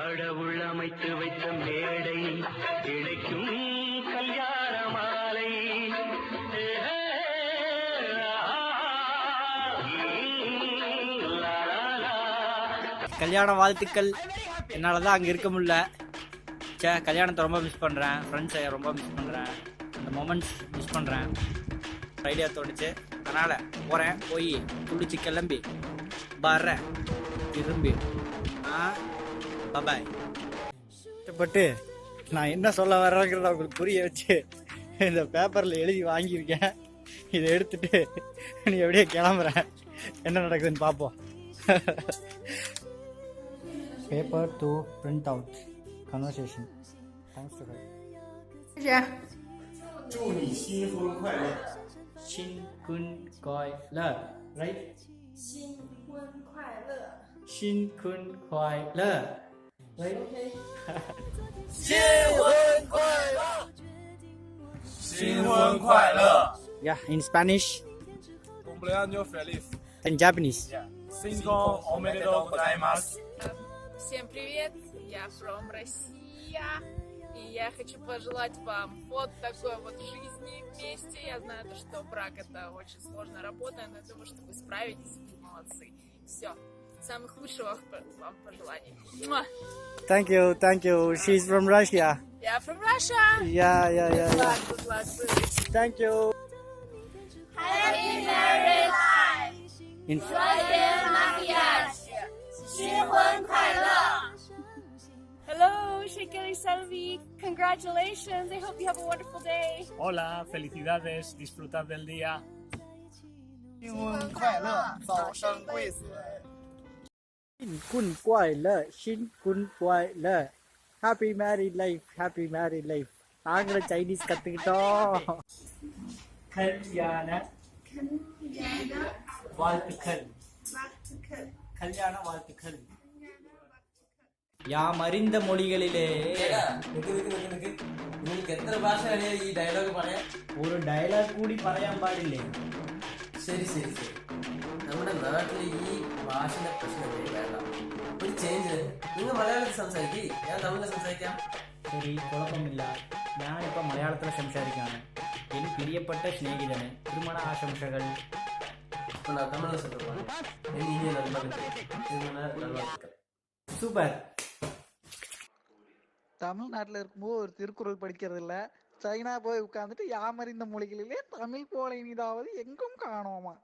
கடவுள் அமைத்து வைத்த மேடை கிடைக்கும் கல்யாண மாலை. கல்யாண வாழ்த்துக்கள். என்னால் தான் அங்கே இருக்க முடியல. கல்யாணத்தை ரொம்ப மிஸ் பண்ணுறேன். ஃப்ரெண்ட்ஸை ரொம்ப மிஸ் பண்ணுறேன். அந்த மொமெண்ட்ஸ் மிஸ் பண்ணுறேன். ஐடியா தோணுச்சு, அதனால் போகிறேன். போய் குளிச்சு கிளம்பி வர்றேன் திரும்பி. பாய். பட்டு நான் என்ன சொல்ல வர்றேங்கிறத உங்களுக்கு புரிய வச்சு இந்த பேப்பரில் எழுதி வாங்கியிருக்கேன். இதை எடுத்துட்டு நீ எப்படியே கிளம்புறேன். என்ன நடக்குதுன்னு பார்ப்போம். Paper to print out conversation. Thanks to her. 谢谢。祝你新婚快乐。新婚快乐 right? 新婚快乐。新婚快乐 right? OK。新婚快乐。新婚快乐。Yeah, in Spanish. Cumpleaños feliz. In Japanese. Cinco omedetou gozaimasu. Всем привет, я from Россия, и я хочу пожелать вам вот такой вот жизни вместе. Я знаю, что брак это очень сложная работа, но я думаю, что вы справитесь, вы молодцы. Все, самых лучших вам пожеланий. Муа! Thank you. She's from Russia. Я from Russia. Yeah. Good luck. Thank you. Happy married life. In 新婚快乐 Hello, Shekeli Salvi. Congratulations. I hope you have a wonderful day. Hola, felicidades, disfrutad del día. 新婚快乐，早生贵子。新婚快乐，新婚快乐。Happy married life, happy married life. நாங்களும் Chinese கத்துக்கிட்டோம். கல்யாண வாழ்த்துக்கள். கல்யாண வாழ்த்துக்கள். யாம் அறிந்த மொழிகளிலே നിങ്ങൾക്ക് എത്ര ഭാഷ അറിയാം ഈ ഡയലോഗ് പറയാൻ? ഒരു ഡയലോഗ് കൂടി പറയാൻ പാടില്ലേ? ശരി നമ്മുടെ നാട്ടിൽ ഈ ഭാഷയുടെ പ്രശ്നമേ വേണ്ട. ഒരു ചേഞ്ച്. നിങ്ങൾ മലയാളത്തിൽ സംസാരിക്കും, ഞാൻ തമിഴിൽ സംസാരിക്കാം. ശരി, കുഴപ്പമില്ല. ഞാനിപ്പോൾ മലയാളത്തിൽ സംസാരിക്കുകയാണ്. എനിക്ക് പ്രിയപ്പെട്ട സ്നേഹിതന് திருமண ஆசம்சைகள். இப்போ நான் தமிழில் சொல்லுவேன். என் இனிய நண்பர்களுக்கு திருமண நல்வாழ்த்துக்கள். சூப்பர். தமிழ்நாட்டில் இருக்கும்போது ஒரு திருக்குறள் படிக்கிறது இல்ல, சைனா போய் உட்கார்ந்துட்டு யாமறிந்த மொழிகளிலே தமிழ் போல இனிதாவது எங்கும் காணோமா.